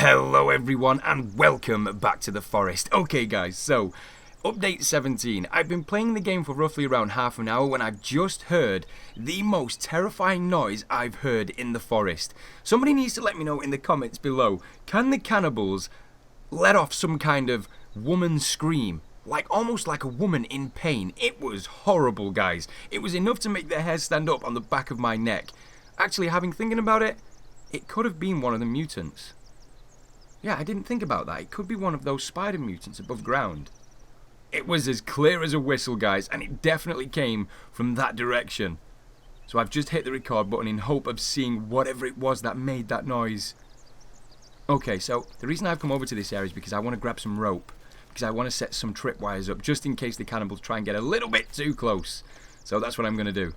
Hello everyone and welcome back to the forest. Okay guys, so update 17. I've been playing the game for roughly around half an hour when I've just heard the most terrifying noise I've heard in the forest. Somebody needs to let me know in the comments below, can the cannibals let off some kind of woman scream? Like almost like a woman in pain. It was horrible, guys. It was enough to make the hair stand up on the back of my neck. Actually, thinking about it, it could have been one of the mutants. Yeah, I didn't think about that. It could be one of those spider mutants above ground. It was as clear as a whistle, guys, and it definitely came from that direction. So I've just hit the record button in hope of seeing whatever it was that made that noise. Okay, so the reason I've come over to this area is because I want to grab some rope. Because I want to set some tripwires up just in case the cannibals try and get a little bit too close. So that's what I'm going to do.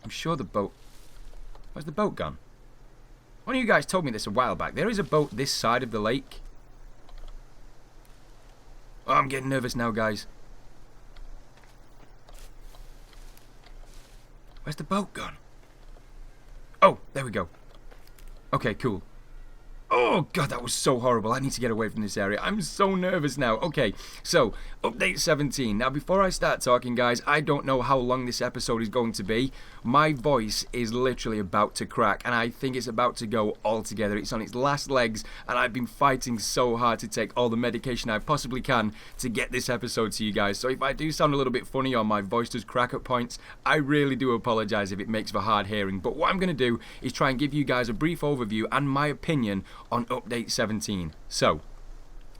I'm sure the boat... Where's the boat gone? One of you guys told me this a while back. There is a boat this side of the lake. Oh, I'm getting nervous now, guys. Where's the boat gone? Oh, there we go. Okay, cool. Oh, God, that was so horrible. I need to get away from this area. I'm so nervous now. Okay, so, update 17. Now, before I start talking, guys, I don't know how long this episode is going to be. My voice is literally about to crack, and I think it's about to go altogether. It's on its last legs, and I've been fighting so hard to take all the medication I possibly can to get this episode to you guys. So if I do sound a little bit funny or my voice does crack at points, I really do apologize if it makes for hard hearing. But what I'm going to do is try and give you guys a brief overview and my opinion on update 17. So,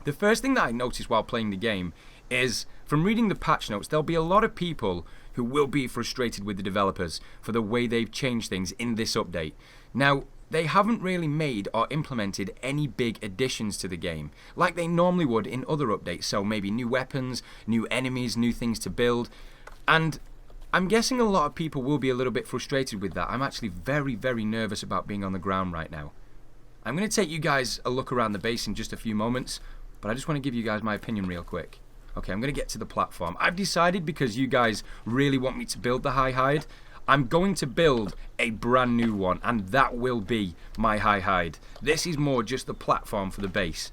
the first thing that I noticed while playing the game is, from reading the patch notes, there'll be a lot of people who will be frustrated with the developers for the way they've changed things in this update. Now, they haven't really made or implemented any big additions to the game, like they normally would in other updates, so maybe new weapons, new enemies, new things to build, and I'm guessing a lot of people will be a little bit frustrated with that. I'm actually very, very nervous about being on the ground right now. I'm going to take you guys a look around the base in just a few moments, but I just want to give you guys my opinion real quick. Okay, I'm going to get to the platform. I've decided, because you guys really want me to build the high hide, I'm going to build a brand new one, and that will be my high hide. This is more just the platform for the base.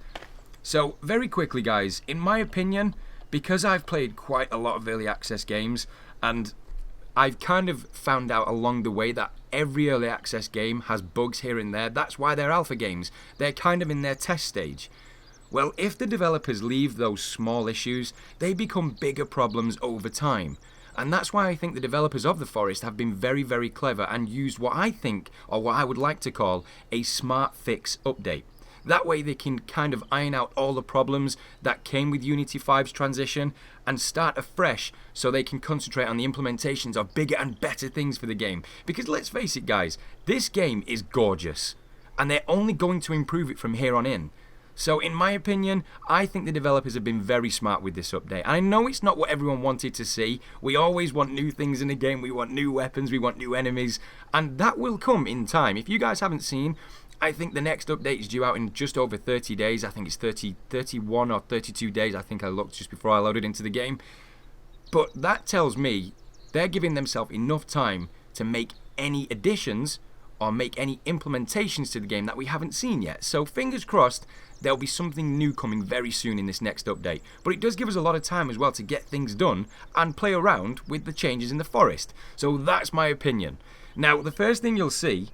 So, very quickly, guys, in my opinion, because I've played quite a lot of early access games, and I've kind of found out along the way that every early access game has bugs here and there. That's why they're alpha games. They're kind of in their test stage. Well, if the developers leave those small issues, they become bigger problems over time. And that's why I think the developers of The Forest have been very, very clever and used what I think, or what I would like to call, a smart fix update. That way they can kind of iron out all the problems that came with Unity 5's transition and start afresh so they can concentrate on the implementations of bigger and better things for the game. Because let's face it, guys, this game is gorgeous and they're only going to improve it from here on in. So in my opinion, I think the developers have been very smart with this update. And I know it's not what everyone wanted to see. We always want new things in the game. We want new weapons, we want new enemies, and that will come in time. If you guys haven't seen, I think the next update is due out in just over 30 days. I think it's 31 or 32 days. I think I looked just before I loaded into the game. But that tells me they're giving themselves enough time to make any additions or make any implementations to the game that we haven't seen yet. So fingers crossed, there'll be something new coming very soon in this next update. But it does give us a lot of time as well to get things done and play around with the changes in the forest. So that's my opinion. Now, the first thing you'll see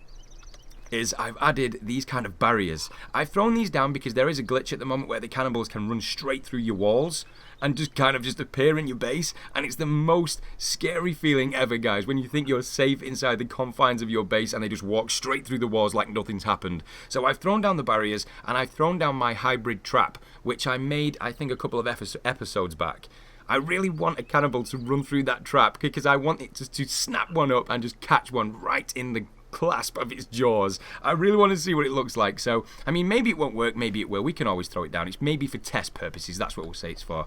is I've added these kind of barriers. I've thrown these down because there is a glitch at the moment where the cannibals can run straight through your walls and just appear in your base, and it's the most scary feeling ever, guys, when you think you're safe inside the confines of your base and they just walk straight through the walls like nothing's happened. So I've thrown down the barriers and I've thrown down my hybrid trap, which I made, I think, a couple of episodes back. I really want a cannibal to run through that trap because I want it to snap one up and just catch one right in the clasp of its jaws. I really want to see what it looks like. So, I mean, maybe it won't work, maybe it will. We can always throw it down. It's maybe for test purposes. That's what we'll say it's for.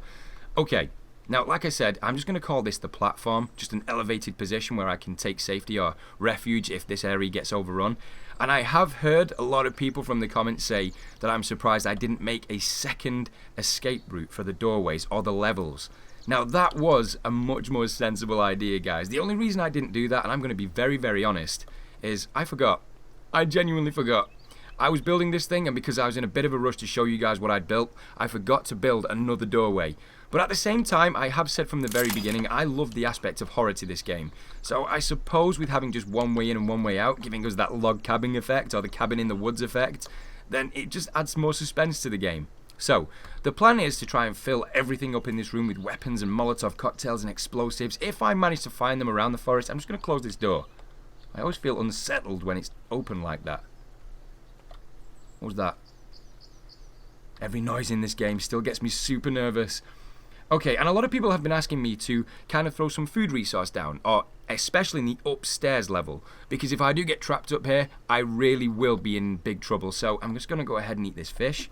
Okay, now, like I said, I'm just going to call this the platform, just an elevated position where I can take safety or refuge if this area gets overrun. And I have heard a lot of people from the comments say that I'm surprised I didn't make a second escape route for the doorways or the levels. Now, that was a much more sensible idea, guys. The only reason I didn't do that, and I'm going to be very, very honest, is I forgot. I genuinely forgot. I was building this thing, and because I was in a bit of a rush to show you guys what I'd built, I forgot to build another doorway. But at the same time, I have said from the very beginning, I love the aspect of horror to this game. So I suppose with having just one way in and one way out, giving us that log cabin effect, or the cabin in the woods effect, then it just adds more suspense to the game. So, the plan is to try and fill everything up in this room with weapons and Molotov cocktails and explosives. If I manage to find them around the forest, I'm just going to close this door. I always feel unsettled when it's open like that. What was that? Every noise in this game still gets me super nervous. Okay, and a lot of people have been asking me to kind of throw some food resource down, or especially in the upstairs level, because if I do get trapped up here, I really will be in big trouble. So I'm just going to go ahead and eat this fish,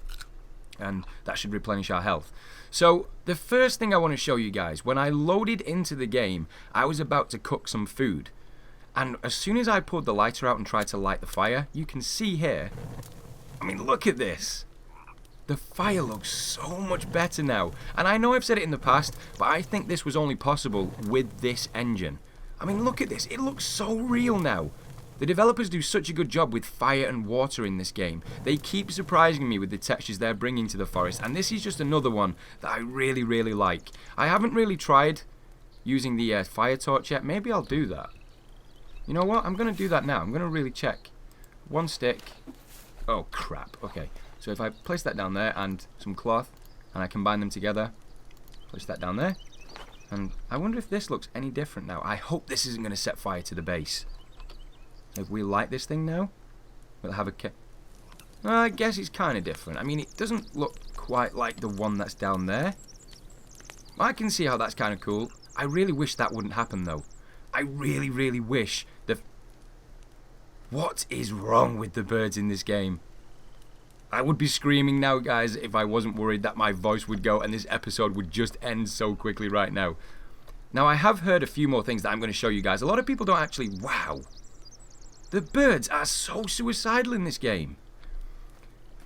and that should replenish our health. So the first thing I want to show you guys, when I loaded into the game, I was about to cook some food. And as soon as I pulled the lighter out and tried to light the fire, you can see here, I mean, look at this. The fire looks so much better now. And I know I've said it in the past, but I think this was only possible with this engine. I mean, look at this. It looks so real now. The developers do such a good job with fire and water in this game. They keep surprising me with the textures they're bringing to the forest, and this is just another one that I really, really like. I haven't really tried using the fire torch yet. Maybe I'll do that. You know what? I'm going to do that now. I'm going to really check. One stick. Oh, crap. Okay. So if I place that down there and some cloth, and I combine them together, place that down there, and I wonder if this looks any different now. I hope this isn't going to set fire to the base. So if we light this thing now, we'll have a I guess it's kind of different. I mean, it doesn't look quite like the one that's down there. I can see how that's kind of cool. I really wish that wouldn't happen, though. I really, really wish the... What is wrong with the birds in this game? I would be screaming now, guys, if I wasn't worried that my voice would go and this episode would just end so quickly right now. Now, I have heard a few more things that I'm going to show you guys. A lot of people don't actually... Wow. The birds are so suicidal in this game.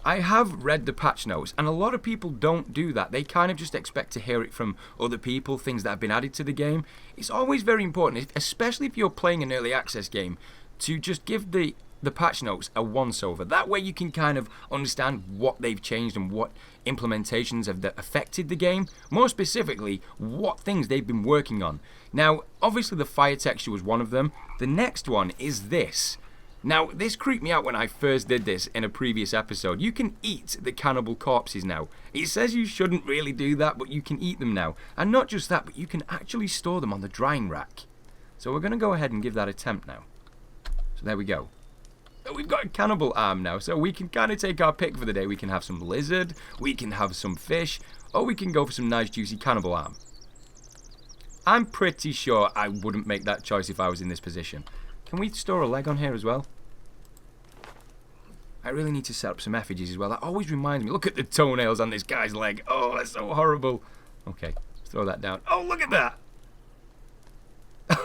I have read the patch notes, and a lot of people don't do that. They kind of just expect to hear it from other people, things that have been added to the game. It's always very important, especially if you're playing an early access game, to just give the patch notes a once-over. That way you can kind of understand what they've changed and what implementations have affected the game. More specifically, what things they've been working on. Now, obviously the fire texture was one of them. The next one is this. Now, this creeped me out when I first did this in a previous episode. You can eat the cannibal corpses now. It says you shouldn't really do that, but you can eat them now. And not just that, but you can actually store them on the drying rack. So we're going to go ahead and give that an attempt now. So there we go. We've got a cannibal arm now, so we can kind of take our pick for the day. We can have some lizard, we can have some fish, or we can go for some nice juicy cannibal arm. I'm pretty sure I wouldn't make that choice if I was in this position. Can we store a leg on here as well? I really need to set up some effigies as well. That always reminds me. Look at the toenails on this guy's leg. Oh, that's so horrible. Okay, let's throw that down. Oh, look at that.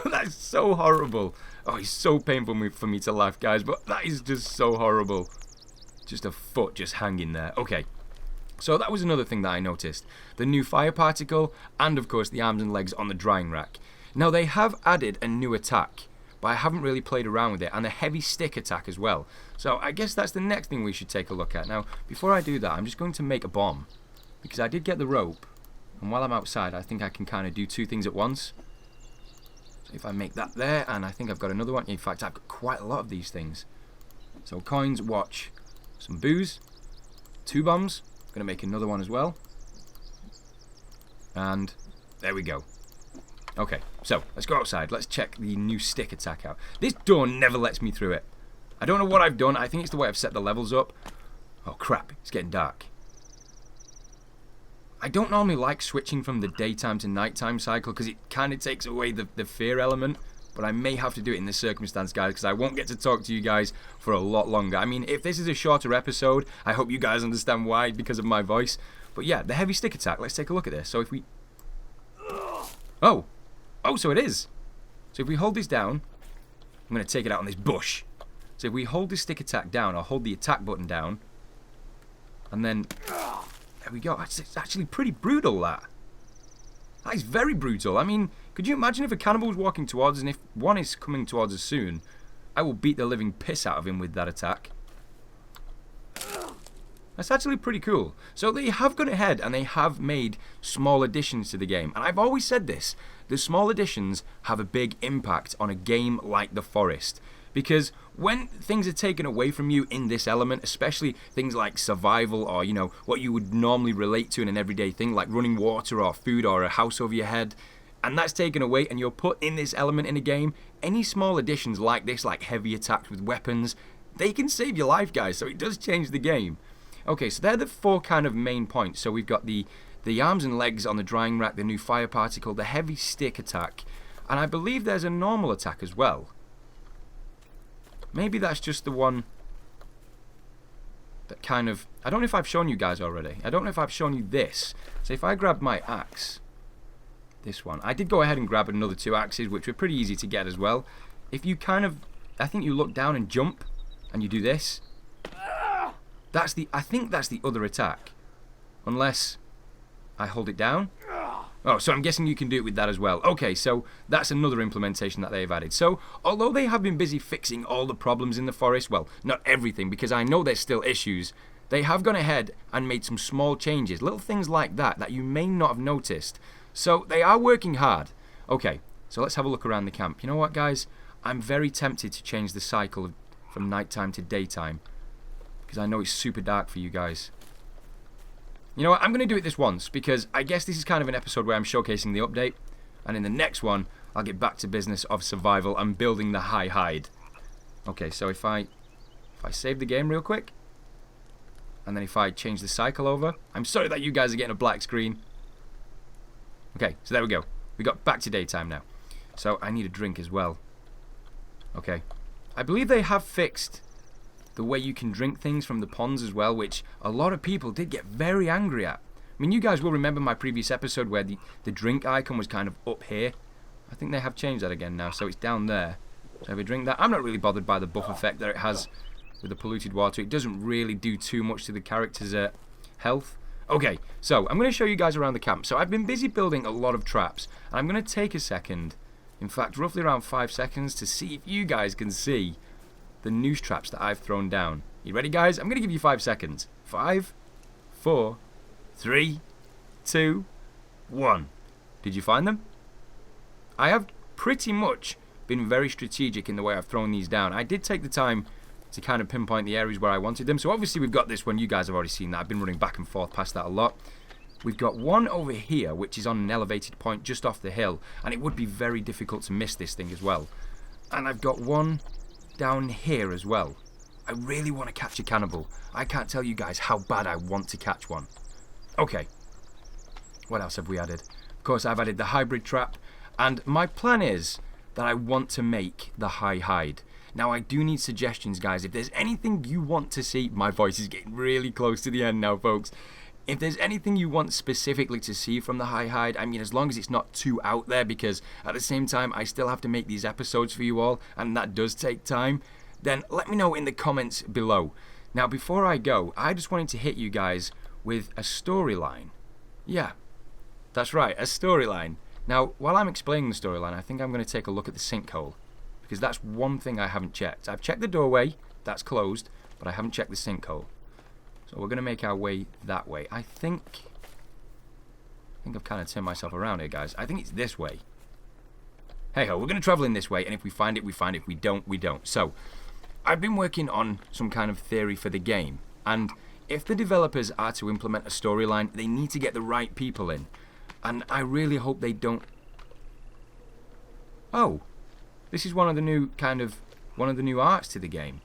That's so horrible. Oh, it's so painful for me to laugh, guys, but that is just so horrible. Just a foot just hanging there. Okay, so that was another thing that I noticed. The new fire particle, and of course the arms and legs on the drying rack. Now, they have added a new attack, but I haven't really played around with it, and a heavy stick attack as well. So I guess that's the next thing we should take a look at. Now, before I do that, I'm just going to make a bomb, because I did get the rope, and while I'm outside, I think I can kind of do two things at once. So if I make that there, and I think I've got another one. In fact, I've got quite a lot of these things. So coins, watch, some booze, 2 bombs. I'm going to make another one as well. And there we go. Okay, so let's go outside. Let's check the new stick attack out. This door never lets me through it. I don't know what I've done. I think it's the way I've set the levels up. Oh crap, it's getting dark. I don't normally like switching from the daytime to nighttime cycle because it kind of takes away the fear element. But I may have to do it in this circumstance, guys, because I won't get to talk to you guys for a lot longer. I mean, if this is a shorter episode, I hope you guys understand why, because of my voice. But yeah, the heavy stick attack. Let's take a look at this. So if we... Oh, so it is. So if we hold this down, I'm going to take it out on this bush. So if we hold this stick attack down, or hold the attack button down, and then... There we go. It's actually pretty brutal, that. That is very brutal. I mean, could you imagine if a cannibal was walking towards us, and if one is coming towards us soon, I will beat the living piss out of him with that attack. That's actually pretty cool. So they have gone ahead and they have made small additions to the game. And I've always said this, the small additions have a big impact on a game like The Forest. Because when things are taken away from you in this element, especially things like survival or, you know, what you would normally relate to in an everyday thing like running water or food or a house over your head, and that's taken away and you're put in this element in a game, any small additions like this, like heavy attacks with weapons, they can save your life, guys. So it does change the game. Okay, so they're the 4 kind of main points. So we've got the arms and legs on the drying rack, the new fire particle, the heavy stick attack, and I believe there's a normal attack as well. Maybe that's just the one that kind of... I don't know if I've shown you guys already. I don't know if I've shown you this. So if I grab my axe, this one. I did go ahead and grab another 2 axes, which were pretty easy to get as well. If you kind of... I think you look down and jump, and you do this. That's the... I think that's the other attack. Unless I hold it down. Oh, so I'm guessing you can do it with that as well. Okay, so that's another implementation that they've added. So, although they have been busy fixing all the problems in the forest, well, not everything, because I know there's still issues, they have gone ahead and made some small changes, little things like that you may not have noticed. So, they are working hard. Okay, so let's have a look around the camp. You know what, guys? I'm very tempted to change the cycle from nighttime to daytime, because I know it's super dark for you guys. You know what, I'm going to do it this once, because I guess this is kind of an episode where I'm showcasing the update, and in the next one, I'll get back to business of survival and building the high hide. Okay, so if I save the game real quick, and then if I change the cycle over, I'm sorry that you guys are getting a black screen. Okay, so there we go. We got back to daytime now. So I need a drink as well. Okay, I believe they have fixed the way you can drink things from the ponds as well, which a lot of people did get very angry at. I mean, you guys will remember my previous episode where the drink icon was kind of up here. I think they have changed that again now, so it's down there. So if I drink that, I'm not really bothered by the buff effect that it has with the polluted water. It doesn't really do too much to the character's health. Okay, so I'm going to show you guys around the camp. So I've been busy building a lot of traps, and I'm going to take a second, in fact roughly around 5 seconds, to see if you guys can see the noose traps that I've thrown down. You ready, guys? I'm going to give you 5 seconds. 5, 4, 3, 2, 1. Did you find them? I have pretty much been very strategic in the way I've thrown these down. I did take the time to kind of pinpoint the areas where I wanted them. So obviously we've got this one. You guys have already seen that. I've been running back and forth past that a lot. We've got one over here, which is on an elevated point just off the hill. And it would be very difficult to miss this thing as well. And I've got one down here as well. I really want to catch a cannibal. I can't tell you guys how bad I want to catch one. Okay. What else have we added? Of course, I've added the hybrid trap. And my plan is that I want to make the high hide. Now, I do need suggestions, guys. If there's anything you want to see... My voice is getting really close to the end now, folks. If there's anything you want specifically to see from the high hide, I mean, as long as it's not too out there, because at the same time, I still have to make these episodes for you all, and that does take time, then let me know in the comments below. Now, before I go, I just wanted to hit you guys with a storyline. Yeah, that's right, a storyline. Now, while I'm explaining the storyline, I think I'm going to take a look at the sinkhole, because that's one thing I haven't checked. I've checked the doorway, that's closed, but I haven't checked the sinkhole. So we're going to make our way that way. I think I've kind of turned myself around here, guys. I think it's this way. Hey-ho, we're going to travel in this way, and if we find it, we find it. If we don't, we don't. So, I've been working on some kind of theory for the game, and if the developers are to implement a storyline, they need to get the right people in. And I really hope they don't... Oh, this is one of the new arts to the game.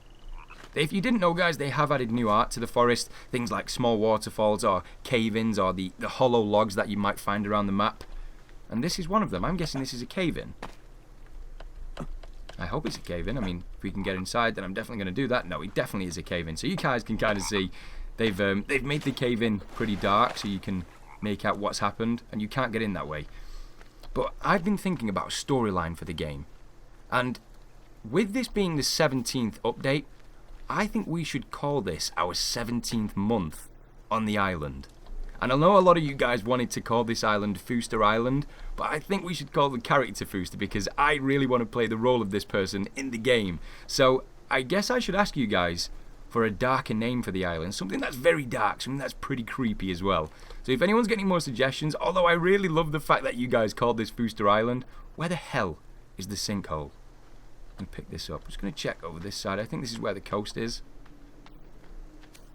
If you didn't know, guys, they have added new art to the forest. Things like small waterfalls or cave-ins or the hollow logs that you might find around the map. And this is one of them. I'm guessing this is a cave-in. I hope it's a cave-in. I mean, if we can get inside, then I'm definitely going to do that. No, it definitely is a cave-in. So you guys can kind of see they've made the cave-in pretty dark so you can make out what's happened. And you can't get in that way. But I've been thinking about a storyline for the game. And with this being the 17th update, I think we should call this our 17th month on the island. And I know a lot of you guys wanted to call this island Fooster Island, but I think we should call the character Fooster because I really want to play the role of this person in the game. So I guess I should ask you guys for a darker name for the island. Something that's very dark, something that's pretty creepy as well. So if anyone's got any more suggestions, although I really love the fact that you guys called this Fooster Island, where the hell is the sinkhole? And pick this up. I'm just going to check over this side. I think this is where the coast is.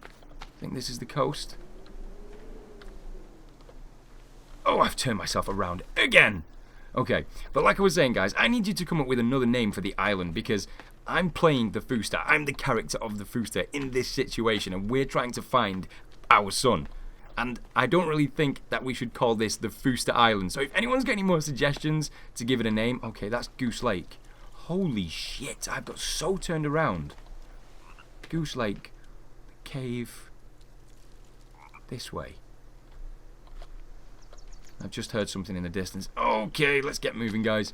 I think this is the coast. Oh, I've turned myself around again. Okay, but like I was saying, guys, I need you to come up with another name for the island because I'm playing the Fooster. I'm the character of the Fooster in this situation, and we're trying to find our son. And I don't really think that we should call this the Fooster Island. So if anyone's got any more suggestions to give it a name, okay, that's Goose Lake. Holy shit, I've got so turned around. Goose Lake, cave, this way. I've just heard something in the distance. Okay, let's get moving, guys.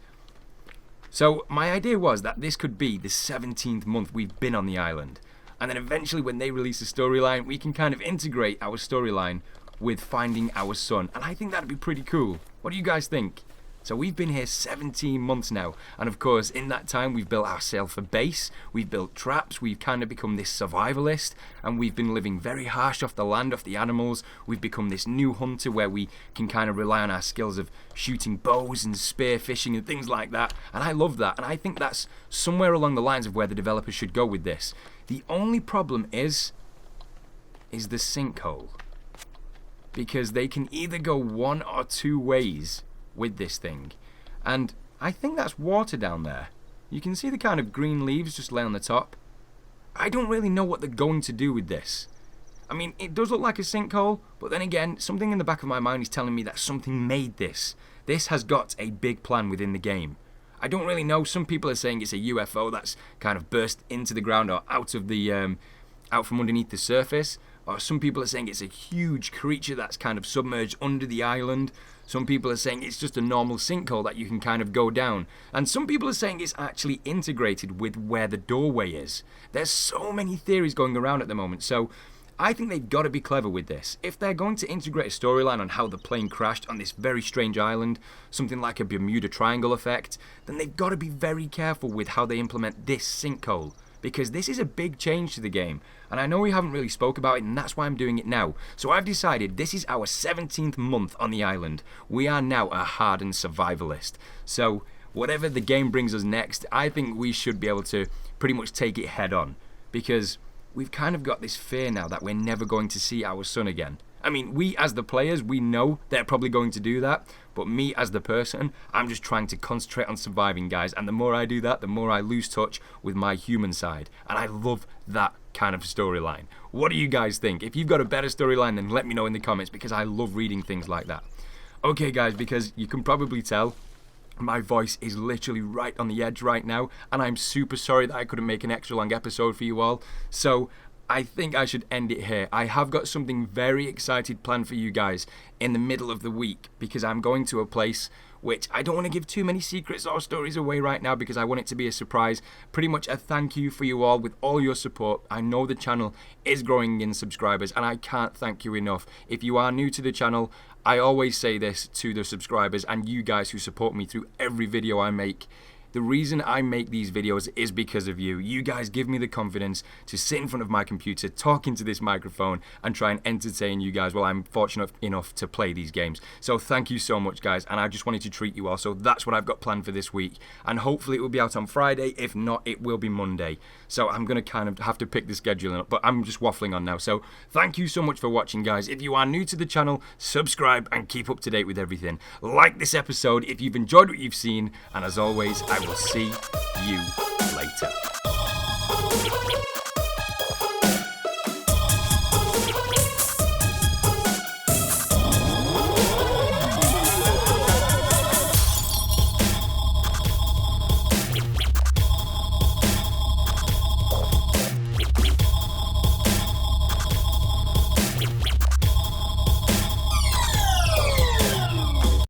So my idea was that this could be the 17th month we've been on the island. And then eventually when they release a storyline, we can kind of integrate our storyline with finding our son. And I think that'd be pretty cool. What do you guys think? So we've been here 17 months now, and of course in that time we've built ourselves a base, we've built traps, we've kind of become this survivalist, and we've been living very harsh off the land, off the animals. We've become this new hunter where we can kind of rely on our skills of shooting bows and spear fishing and things like that, and I love that, and I think that's somewhere along the lines of where the developers should go with this. The only problem is the sinkhole, because they can either go one or two ways with this thing, and I think that's water down there. You can see the kind of green leaves just lay on the top. I don't really know what they're going to do with this. I mean, it does look like a sinkhole, but then again, something in the back of my mind is telling me that something made this. This has got a big plan within the game. I don't really know. Some people are saying it's a UFO that's kind of burst into the ground or out from underneath the surface. Or some people are saying it's a huge creature that's kind of submerged under the island. Some people are saying it's just a normal sinkhole that you can kind of go down. And some people are saying it's actually integrated with where the doorway is. There's so many theories going around at the moment. So I think they've got to be clever with this. If they're going to integrate a storyline on how the plane crashed on this very strange island, something like a Bermuda Triangle effect, then they've got to be very careful with how they implement this sinkhole. Because this is a big change to the game, and I know we haven't really spoke about it, and that's why I'm doing it now. So I've decided this is our 17th month on the island. We are now a hardened survivalist. So whatever the game brings us next, I think we should be able to pretty much take it head on. Because we've kind of got this fear now that we're never going to see our son again. I mean, we as the players, we know they're probably going to do that, but me as the person, I'm just trying to concentrate on surviving, guys, and the more I do that, the more I lose touch with my human side, and I love that kind of storyline. What do you guys think? If you've got a better storyline, then let me know in the comments, because I love reading things like that. Okay, guys, because you can probably tell, my voice is literally right on the edge right now, and I'm super sorry that I couldn't make an extra long episode for you all, so I think I should end it here. I have got something very excited planned for you guys in the middle of the week, because I'm going to a place which I don't want to give too many secrets or stories away right now, because I want it to be a surprise. Pretty much a thank you for you all with all your support. I know the channel is growing in subscribers, and I can't thank you enough. If you are new to the channel, I always say this to the subscribers and you guys who support me through every video I make. The reason I make these videos is because of you. You guys give me the confidence to sit in front of my computer, talk into this microphone, and try and entertain you guys while I'm fortunate enough to play these games. So thank you so much, guys, and I just wanted to treat you all. So that's what I've got planned for this week, and hopefully it will be out on Friday. If not, it will be Monday. So I'm going to kind of have to pick the scheduling up, but I'm just waffling on now. So thank you so much for watching, guys. If you are new to the channel, subscribe and keep up to date with everything. Like this episode if you've enjoyed what you've seen, and as always, I will see you later.